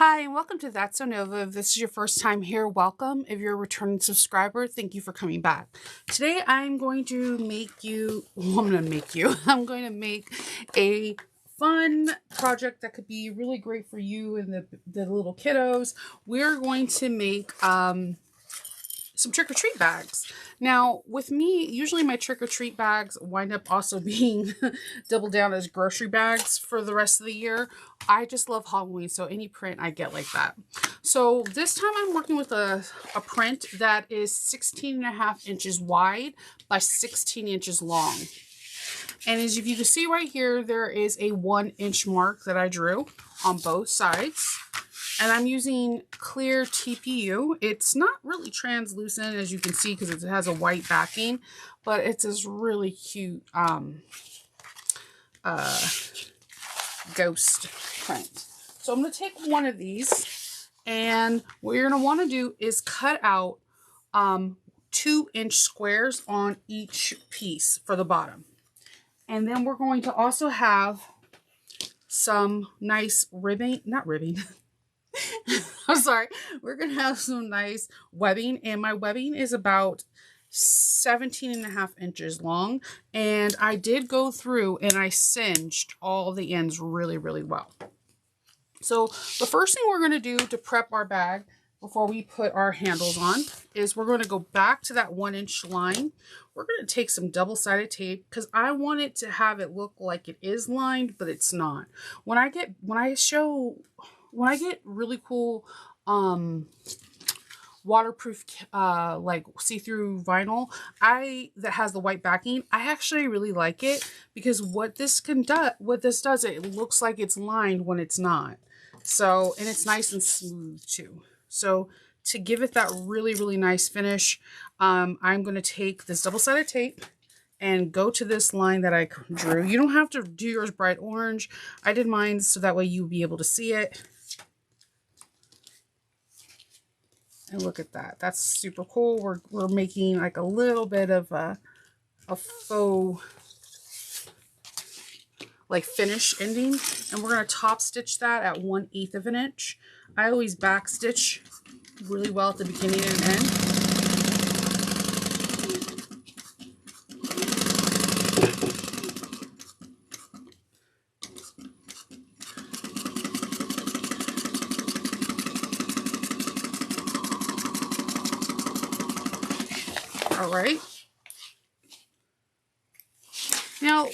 Hi, and welcome to That's So Nova. If this is your first time here, welcome. If you're a returning subscriber, thank you for coming back. Today, I'm going to I'm going to make a fun project that could be really great for you and the little kiddos. We're going to make some trick-or-treat bags. Now, with me, usually my trick-or-treat bags wind up also being doubled down as grocery bags for the rest of the year. I just love Halloween, so any print I get like that. So this time I'm working with a print that is 16.5 inches wide by 16 inches long. And as you can see right here, there is a 1-inch mark that I drew on both sides. And I'm using clear TPU. It's not really translucent, as you can see, because it has a white backing, but it's this really cute ghost print. So I'm going to take one of these, and what you're going to want to do is cut out 2-inch squares on each piece for the bottom. And then we're going to also have some nice ribbing, not ribbing, I'm sorry. We're going to have some nice webbing, and my webbing is about 17.5 inches long. And I did go through and I singed all the ends really, really well. So the first thing we're going to do to prep our bag before we put our handles on is we're going to go back to that 1-inch line. We're going to take some double-sided tape because I want it to have it look like it is lined, but it's not. When I get really cool waterproof like see-through vinyl that has the white backing, I actually really like it because what this does, it looks like it's lined when it's not. So, and it's nice and smooth too. So to give it that really, really nice finish, I'm going to take this double-sided tape and go to this line that I drew. You don't have to do yours bright orange. I did mine so that way you'll be able to see it. And look at that. That's super cool. We're making like a little bit of a faux like finish ending. And we're going to top stitch that at 1/8 of an inch. I always back stitch really well at the beginning and end. All right. Now,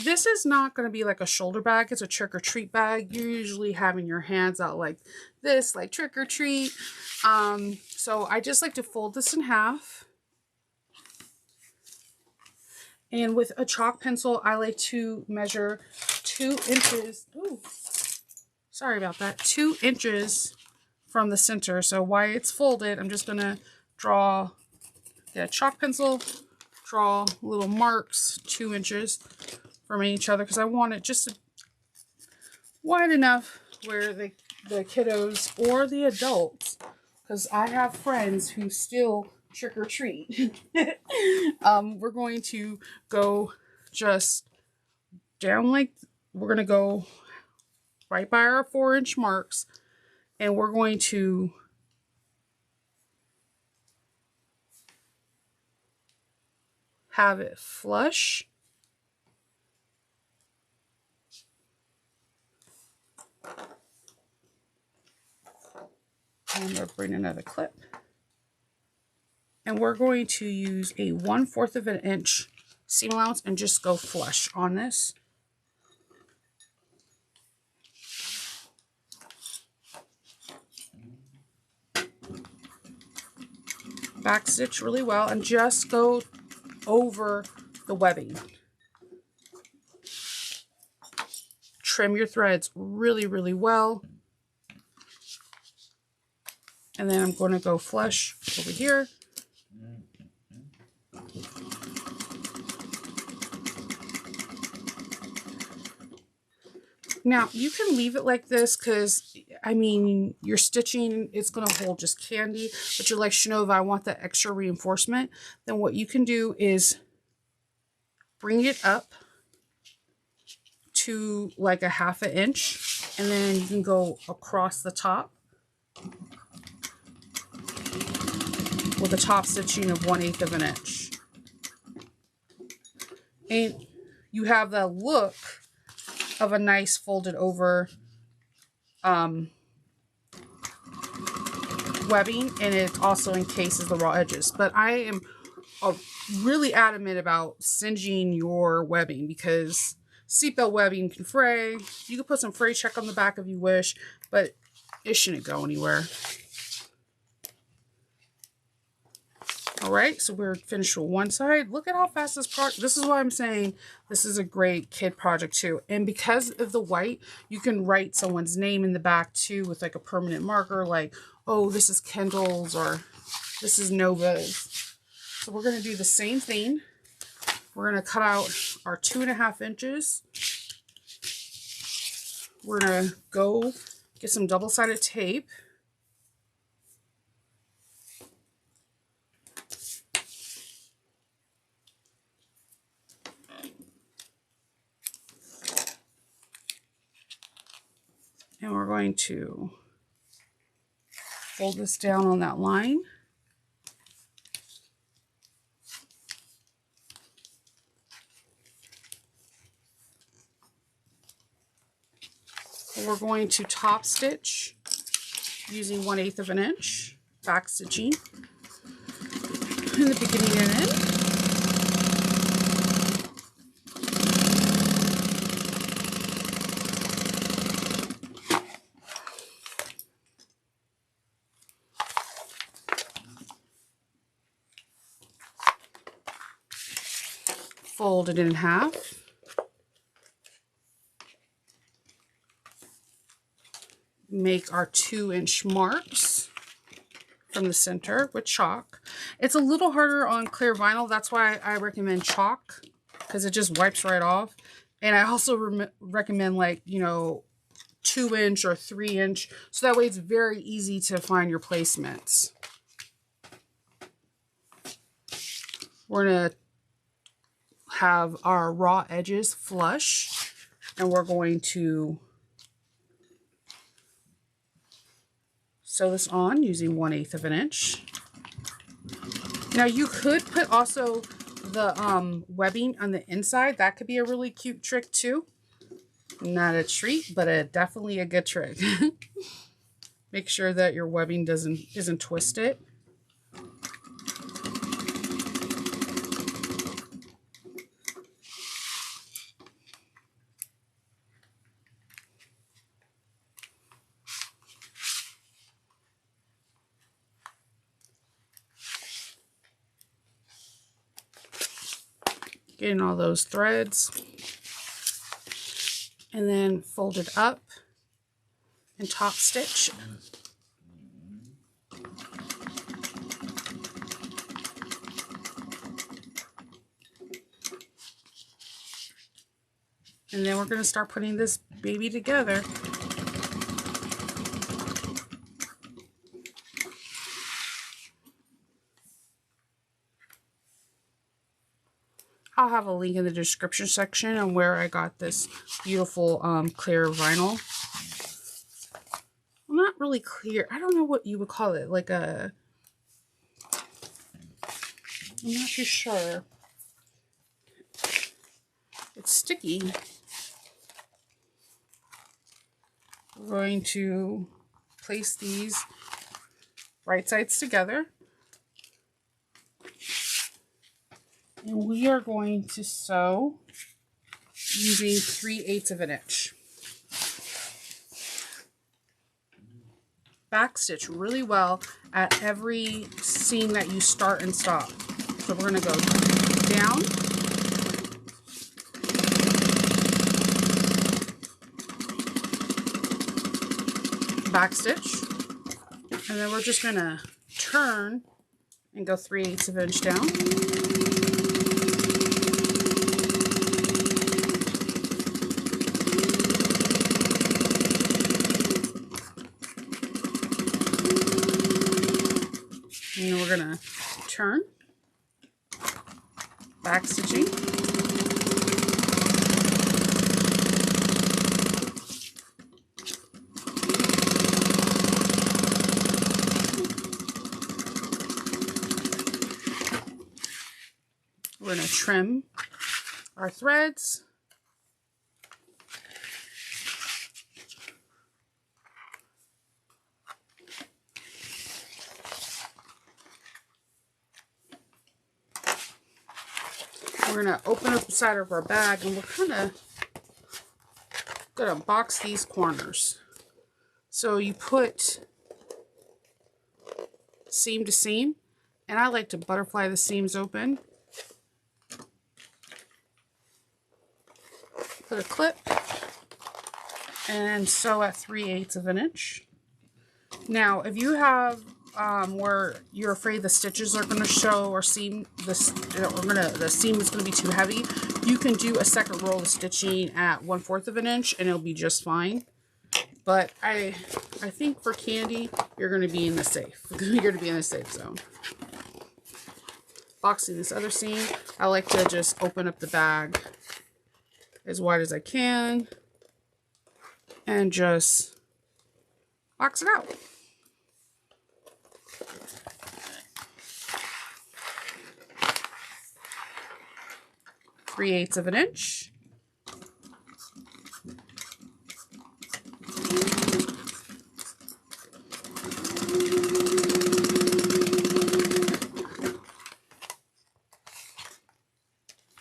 this is not going to be like a shoulder bag. It's a trick-or-treat bag. You're usually having your hands out like this, like trick-or-treat. So I just like to fold this in half. And with a chalk pencil, I like to measure 2 inches. Ooh, sorry about that. 2 inches from the center. So while it's folded, I'm just going to get a chalk pencil, draw little marks 2 inches from each other because I want it just wide enough where the kiddos or the adults, because I have friends who still trick-or-treat. We're going to go just down we're going to go right by our 4-inch marks, and we're going to have it flush. I'm going to bring another clip. And we're going to use a 1/4 of an inch seam allowance and just go flush on this. Back stitch really well and just go over the webbing. Trim your threads really, really well. And then I'm going to go flush over here. Now, you can leave it like this because, I mean, you're stitching, it's going to hold just candy. But you're like, Shanova, I want that extra reinforcement. Then what you can do is bring it up to like a 1/2 inch. And then you can go across the top with a top stitching of 1/8 of an inch. And you have the look of a nice folded over webbing, and it also encases the raw edges. But I am really adamant about singeing your webbing because seatbelt webbing can fray. You can put some fray check on the back if you wish, but it shouldn't go anywhere. All right, so we're finished with one side. Look at how fast this project, this is why I'm saying this is a great kid project too. And because of the white, you can write someone's name in the back too with like a permanent marker, like, oh, this is Kendall's or this is Nova's. So we're gonna do the same thing. We're gonna cut out our 2.5 inches. We're gonna go get some double-sided tape. And we're going to fold this down on that line. And we're going to top stitch using 1/8 of an inch, back stitching in the beginning and end. Fold it in half. Make our 2-inch marks from the center with chalk. It's a little harder on clear vinyl. That's why I recommend chalk, because it just wipes right off. And I also recommend, like, you know, 2-inch or 3-inch, so that way it's very easy to find your placements. We're gonna have our raw edges flush, and we're going to sew this on using 1/8 of an inch. Now you could put also the webbing on the inside. That could be a really cute trick too. Not a treat, but definitely a good trick. Make sure that your webbing isn't twisted. Getting all those threads, and then fold it up and top stitch. And then we're going to start putting this baby together. I'll have a link in the description section on where I got this beautiful clear vinyl. Well, not really clear. I don't know what you would call it. Like a... I'm not too sure. It's sticky. We're going to place these right sides together. And we are going to sew using 3/8 of an inch. Back stitch really well at every seam that you start and stop. So we're going to go down, back stitch, and then we're just going to turn and go 3/8 of an inch down. And then we're going to turn, back stitching, We're going to trim our threads. We're going to open up the side of our bag, and we're kind of going to box these corners. So you put seam to seam, and I like to butterfly the seams open. Put a clip and sew at 3/8 of an inch. Now, if you have where you're afraid the stitches are going to show or seam the seam is going to be too heavy, you can do a second roll of stitching at 1/4 of an inch and it'll be just fine. But I think for candy, you're going to be in the safe. You're going to be in the safe zone. Boxing this other seam, I like to just open up the bag as wide as I can and just box it out. Three-eighths of an inch.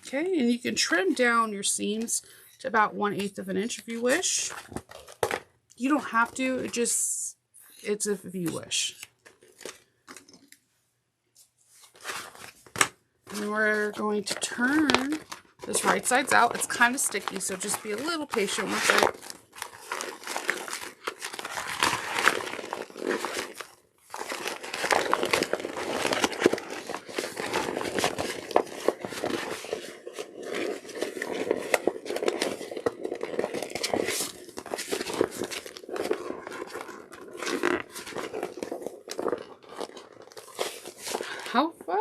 Okay, and you can trim down your seams to about 1/8 of an inch if you wish. You don't have to, it's if you wish. And we're going to turn this right side's out. It's kind of sticky, so just be a little patient with it. How fun!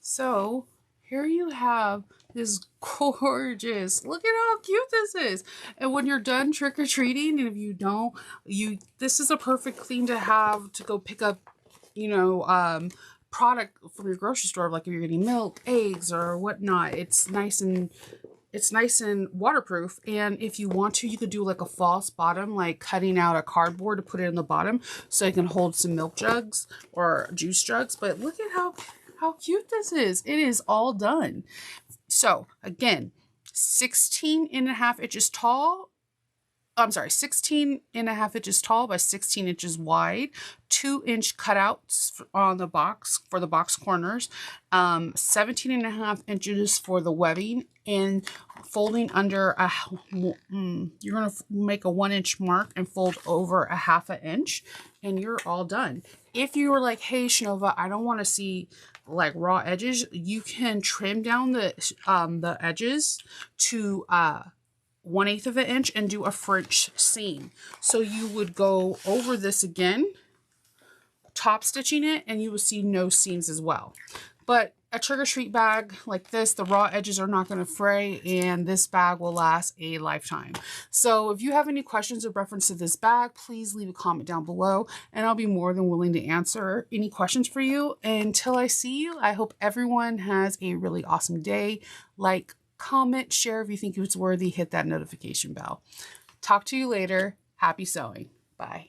So here you have this gorgeous, look at how cute this is. And when you're done trick-or-treating, and if you don't, this is a perfect thing to have to go pick up, product from your grocery store, like if you're getting milk, eggs, or whatnot. It's nice and waterproof. And if you want to, you could do like a false bottom, like cutting out a cardboard to put it in the bottom so you can hold some milk jugs or juice jugs. But look at how cute this is. It is all done. So again, 16.5 inches tall. I'm sorry, 16.5 inches tall by 16 inches wide, 2-inch cutouts on the box for the box corners, 17.5 inches for the webbing, and folding under you're going to make a 1-inch mark and fold over a 1/2 inch, and you're all done. If you were like, hey, Shnova, I don't want to see like raw edges, you can trim down the edges to 1/8 of an inch and do a French seam. So you would go over this again, top stitching it, and you will see no seams as well. But a trick-or-treat bag like this, the raw edges are not going to fray, and this bag will last a lifetime. So if you have any questions or reference to this bag, please leave a comment down below, and I'll be more than willing to answer any questions for you. Until I see you, I hope everyone has a really awesome day. Like, comment, share if you think it's worthy, hit that notification bell. Talk to you later. Happy sewing. Bye.